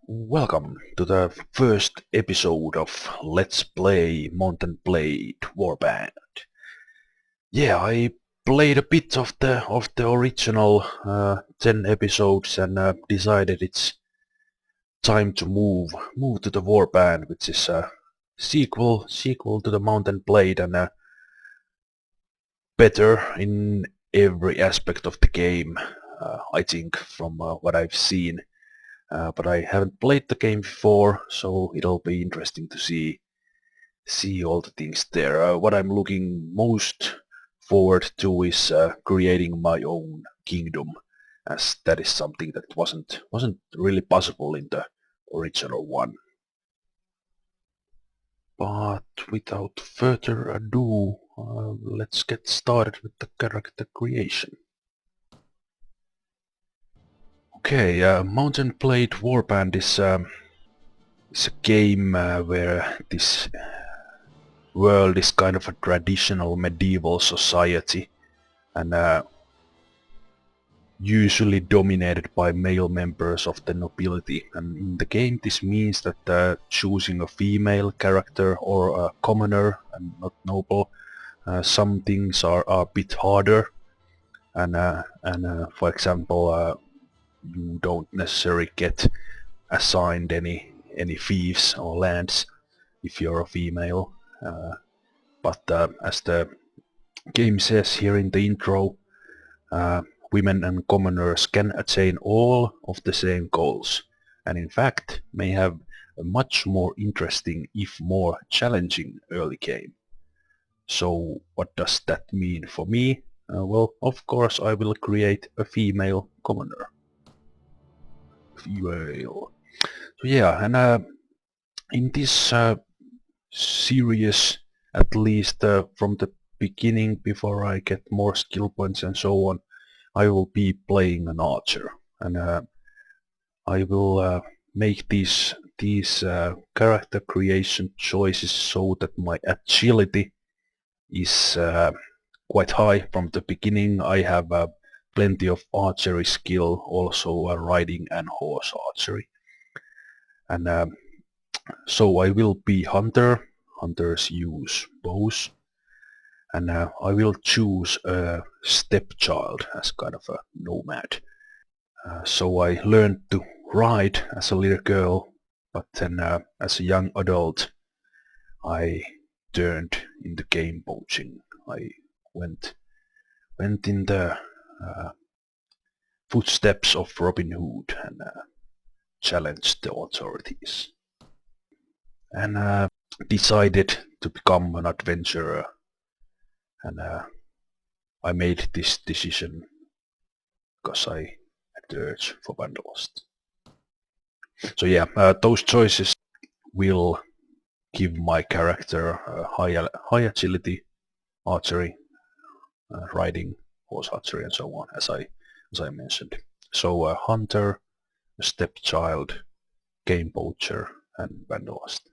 Welcome to the first episode of Let's Play Mount&Blade Warband. Yeah, I played a bit of the original 10 episodes and decided it's time to move to the Warband, which is a sequel to the Mount&Blade and better in every aspect of the game, I think, from what I've seen. But I haven't played the game before, so it'll be interesting to see all the things there. What I'm looking most forward to is creating my own kingdom, as that is something that wasn't really possible in the original one. But without further ado, let's get started with the character creation. Okay, Mount&Blade Warband is a game where this world is kind of a traditional medieval society and usually dominated by male members of the nobility. And in the game this means that choosing a female character or a commoner and not noble, some things are a bit harder, and for example you don't necessarily get assigned any fiefs or lands if you're a female, but as the game says here in the intro, women and commoners can attain all of the same goals, and in fact may have a much more interesting, if more challenging, early game. So what does that mean for me? Well, of course I will create a female commoner. Female. So yeah, and in this series, at least from the beginning, before I get more skill points and so on, I will be playing an archer, and I will make these character creation choices so that my agility is quite high from the beginning. I have plenty of archery skill, also riding and horse archery, and so I will be hunter. Hunters use bows, and I will choose a stepchild as kind of a nomad. So I learned to ride as a little girl, but then as a young adult I turned into game poaching. I went in the footsteps of Robin Hood and challenged the authorities, and decided to become an adventurer, and I made this decision because I had the urge for wanderlust. So yeah, those choices will give my character high agility, archery, riding, horse archery, and so on, as I mentioned. So a hunter, a stepchild, game poacher, and wanderlust.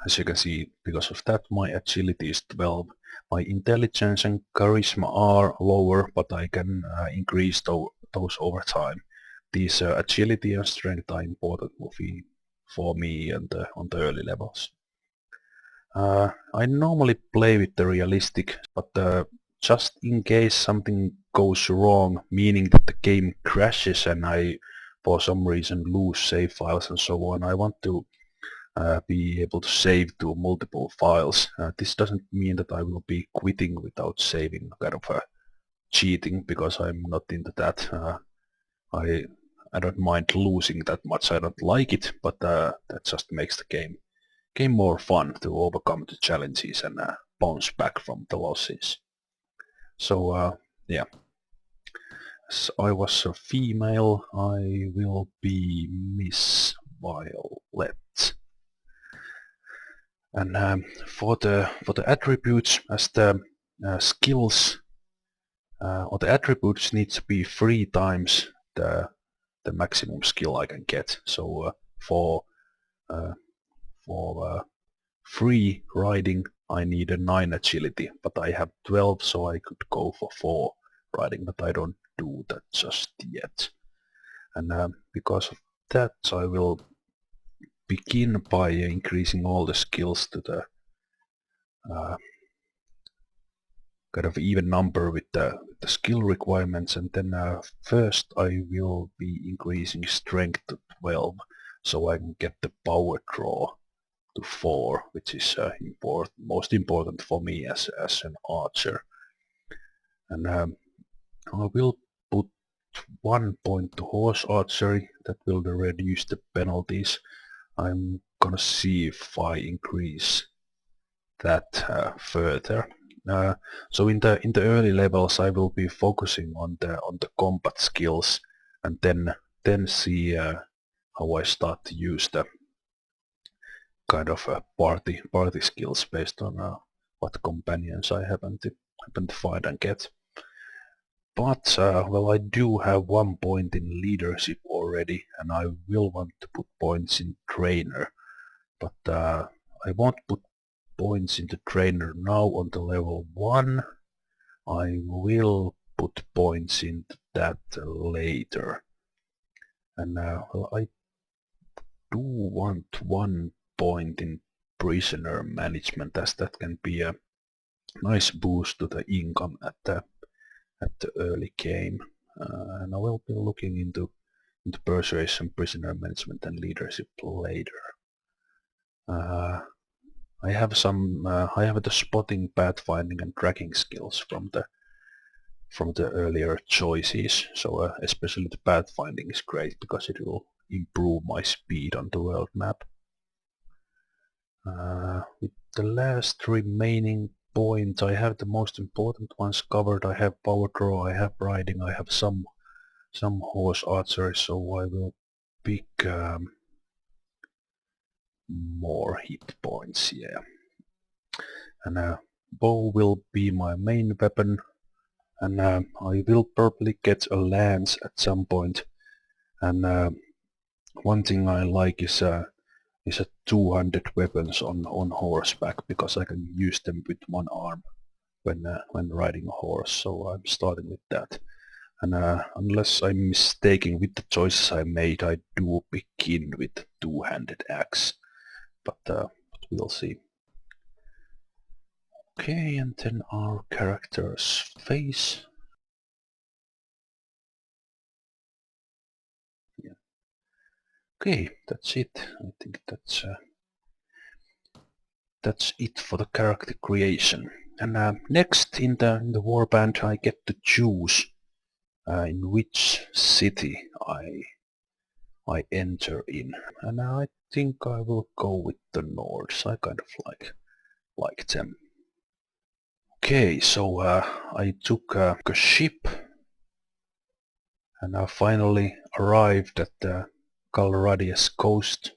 As you can see, because of that my agility is 12. My intelligence and charisma are lower, but I can increase those over time. These agility and strength are important for me on the early levels. I normally play with the realistic, but just in case something goes wrong, meaning that the game crashes and I for some reason lose save files and so on, I want to be able to save to multiple files. This doesn't mean that I will be quitting without saving, kind of cheating, because I'm not into that. I don't mind losing that much. I don't like it, but that just makes the game more fun to overcome the challenges and bounce back from the losses. So yeah, as I was a female, I will be Miss Violet. And for the attributes, as the skills or the attributes need to be 3 times the maximum skill I can get. So for free riding I need a 9 agility, but I have 12, so I could go for 4 riding, but I don't do that just yet. And because of that I will begin by increasing all the skills to the kind of even number with the skill requirements, and then first I will be increasing strength to 12 so I can get the power draw to 4, which is most important for me as an archer. And I will put 1 point to horse archery. That will reduce the penalties. I'm gonna see if I increase that further. So in the early levels I will be focusing on the combat skills, and then see how I start to use the kind of party skills based on what companions I happen to find and get. But well, I do have 1 point in leadership already, and I will want to put points in trainer, but I won't put points into trainer now on the level 1. I will put points into that later. And well, I do want 1 point in prisoner management, as that can be a nice boost to the income at the early game. And I will be looking into persuasion, prisoner management and leadership later. I have the spotting, pathfinding and tracking skills from the earlier choices, so especially the pathfinding is great because it will improve my speed on the world map. With the last remaining point, I have the most important ones covered. I have power draw, I have riding, I have some horse archery, so I will pick more hit points, yeah. And bow will be my main weapon, and I will probably get a lance at some point. And one thing I like is a 200 weapons on horseback, because I can use them with one arm when riding a horse. So I'm starting with that. And unless I'm mistaken with the choices I made, I do begin with two-handed axe. But we'll see. Okay, and then our character's face. Yeah. Okay, that's it. I think that's it for the character creation. And next in the warband, I get to choose in which city I enter in, and I think I will go with the Nords. I kind of like them. Okay, so I took a ship, and I finally arrived at the Calradia's coast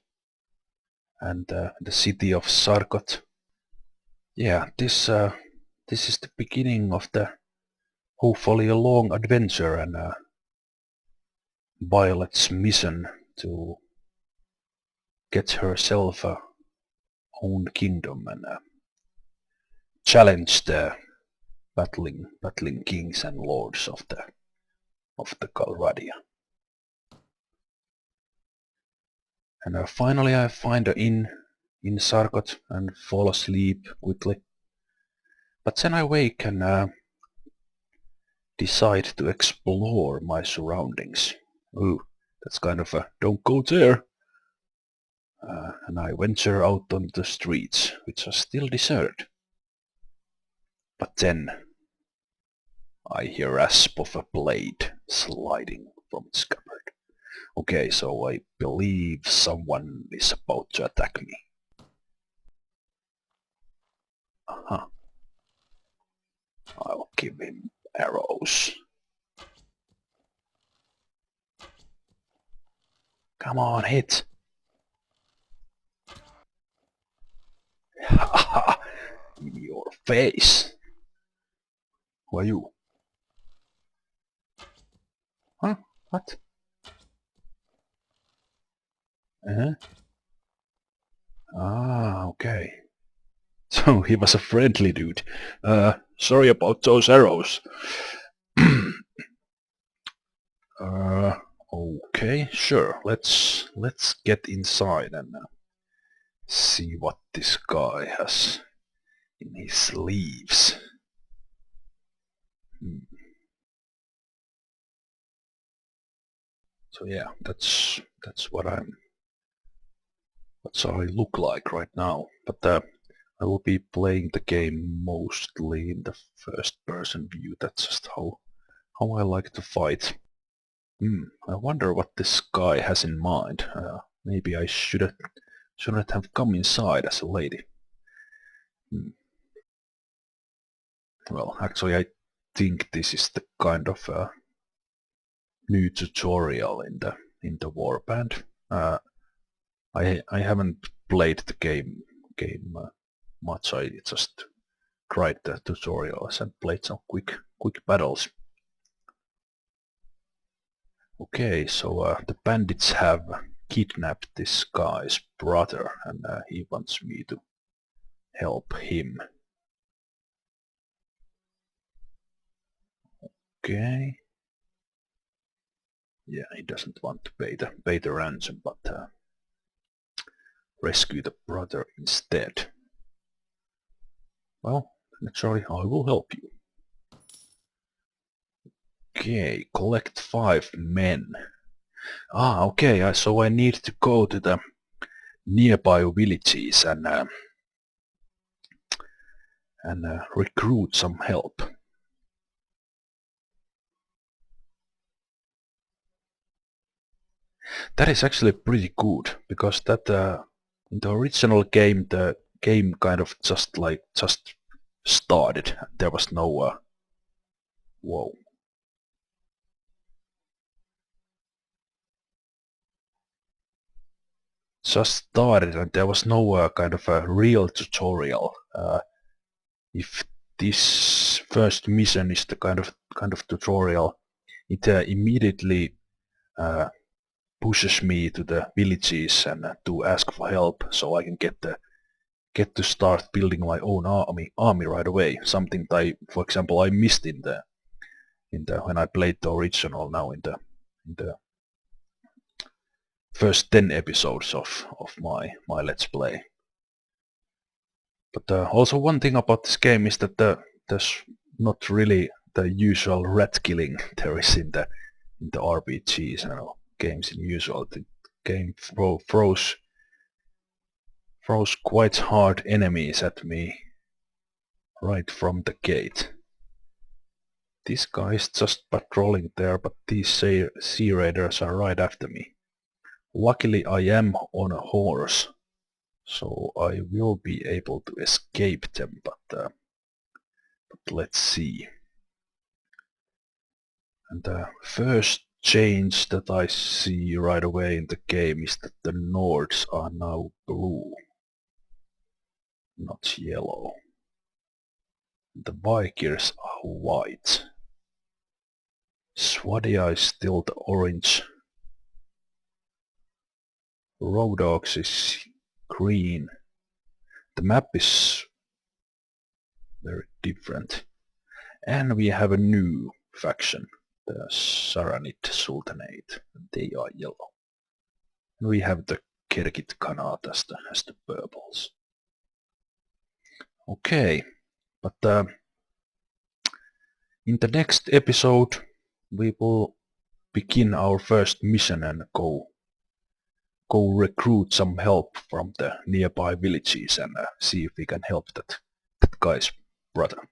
and the city of Sargoth. Yeah, this is the beginning of the hopefully a long adventure, and Violet's mission to get herself a own kingdom and challenge the battling kings and lords of the Calradia. And finally I find an inn in Sargoth and fall asleep quickly. But then I wake and decide to explore my surroundings. Ooh, that's kind of a don't go there. And I venture out on the streets, which are still deserted. But then I hear rasp of a blade sliding from its scabbard. Okay, so I believe someone is about to attack me. Aha. I'll give him arrows. Come on, hit! Haha! In your face! Who are you? Huh? What? Uh-huh. Ah, okay. So he was a friendly dude. Sorry about those arrows. Okay. Okay, sure. Let's get inside and see what this guy has in his sleeves. So yeah, that's what I look like right now. But I will be playing the game mostly in the first-person view. That's just how I like to fight. I wonder what this guy has in mind. Maybe I shouldn't have come inside as a lady. Well, actually, I think this is the kind of new tutorial in the Warband. I haven't played the game much. I just tried the tutorials and played some quick battles. Okay, so the bandits have kidnapped this guy's brother, and he wants me to help him. Okay. Yeah, he doesn't want to pay the ransom, but rescue the brother instead. Well, naturally, I will help you. Okay, collect 5 men. Okay, so I need to go to the nearby villages and recruit some help. That is actually pretty good, because that in the original game, the game kind of just started. There was no whoa. Just started, and there was no kind of a real tutorial. If this first mission is the kind of tutorial, it immediately pushes me to the villages and to ask for help, so I can get to start building my own army right away. Something that for example, I missed in the when I played the original now in the first 10 episodes of my Let's Play. But also one thing about this game is that there's not really the usual rat killing there is in the RPGs and games in usual. The game throws quite hard enemies at me right from the gate. This guy is just patrolling there, but these sea raiders are right after me. Luckily I am on a horse, so I will be able to escape them, but let's see. And the first change that I see right away in the game is that the Nords are now blue, not yellow. The Vikirs are white. Swadia is still the orange. Rhodoks is green. The map is very different. And we have a new faction, the Saranid Sultanate. They are yellow. And we have the Kirgit Khanat as the purples. Okay, but in the next episode we will begin our first mission and go recruit some help from the nearby villages and see if we can help that guy's brother.